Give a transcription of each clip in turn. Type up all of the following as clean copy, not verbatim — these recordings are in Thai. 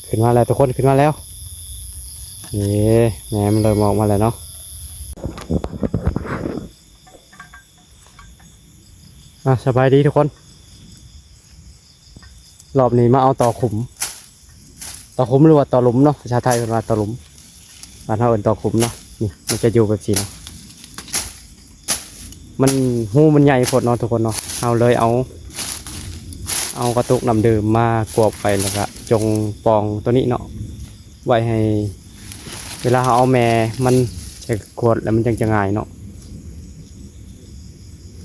ขึ้นมาแล้วทุกคนขึ้นมาแล้วนี่แหนมันเริ่มออกมาแล้วเนาะสบายดีทุกคนรอบนี้มาเอาต่อขุมหรือว่าต่อหลุมเนาะภาษาไทยเป็นว่าต่อหลุมบ้านเราเอิ้นต่อขุมเนาะนี่มันจะอยู่แบบนี้เนาะมันหูมันใหญ่พอดเนาะทุกคนเนาะเอาเลยเอากระตุกน้ำดื่มมากวบไปแล้วก็จงปองตัวนี้เนาะไว้ให้เวลาเอาแม่มันจะขวดแล้วมันจังจะง่ายเนาะ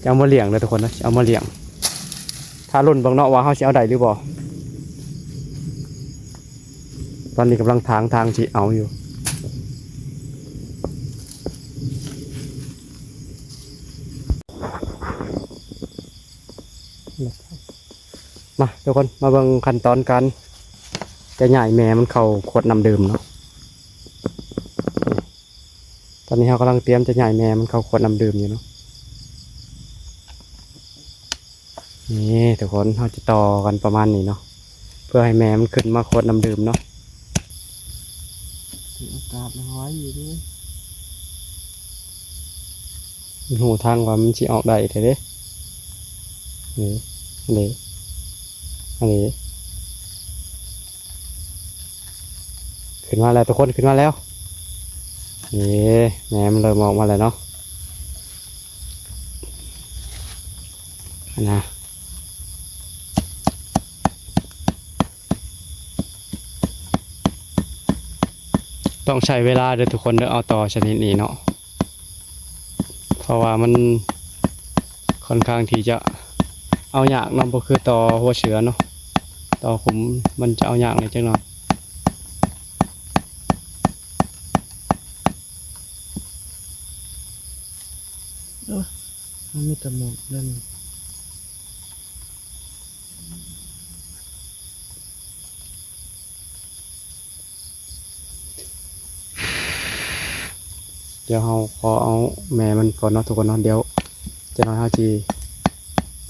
จะเอามาเลี้ยงเลยทุกคนนะเอามาเลี้ยงถ้ารุ่นบางเนาะว่าเขาจะเอาได้หรือบ่ตอนนี้กำลังทางที่เอาอยู่มาทุกคนมาเบิ่งขั้นตอนการจะใหญ่แม่มันเข้าขวดน้ำดื่มเนาะตอนนี้เรากำลังเตรียมจะใหญ่แม่มันเข้าขวดน้ำดื่มอยู่เนาะนี่ทุกคนเราจะต่อกันประมาณนี้เนาะเพื่อให้แม่มันขึ้นมาขวดน้ำดื่มเนาะอากาศมันไว้อยู่ด้วยหูทางว่ามันจะออกได้เถอะเด้นี่อันนี้ขึ้นมาแล้วทุกคนขึ้นมาแล้วนี่แม่มันเริ่มออกมาแล้วเนาะนะต้องใช้เวลาเด้อทุกคนเด้อเอาต่อชนิดนี้เนาะเพราะว่ามันค่อนข้างที่จะเอายากเนาะก็คือต่อหัวเสือเนาะต่อขุมมันจะเอายากเลยจังเนาะมันมีแต่หมดนั่นเดี๋ยวเราขอเอาแม่มันก่อนเนาะทุกคนเนาะเดี๋ยวจะนอนเฮาจี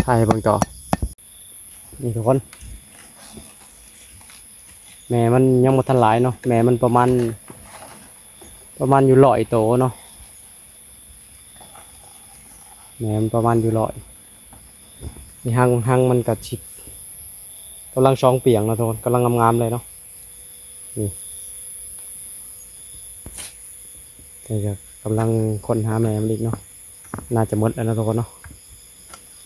ถ่ายเบิ่งต่อนี่ทุกคนแม่มันยังบ่ทันหลายเนาะแม่มันประมาณอยู่100โตเนาะแม่มันประมาณอยู่100นี่หังมันกัดชิบกำลังช่องเปียงเนาะทุกคนกำลังงามๆเลยเนาะนี่แต่จะกำลังค้นหาแม่มันอีกเนาะน่าจะหมดแล้วนะทุกคนเนาะ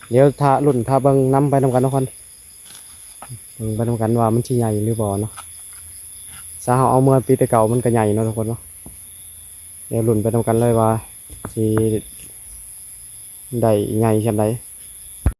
เดี๋ยวถ้าเบิ่งน้ำไปนำกันทุกคนเบิ่งไปนำกันว่ามันชิ้ใหญ่หรือบ่เนาะถ้าเราเอาเมื่อปีแต่เก่ามันก็ใหญ่เนาะทุกคนเนาะเดี๋ยวลุ้นไปนำกันเลยว่าสิได้ใหญ่แค่ไหน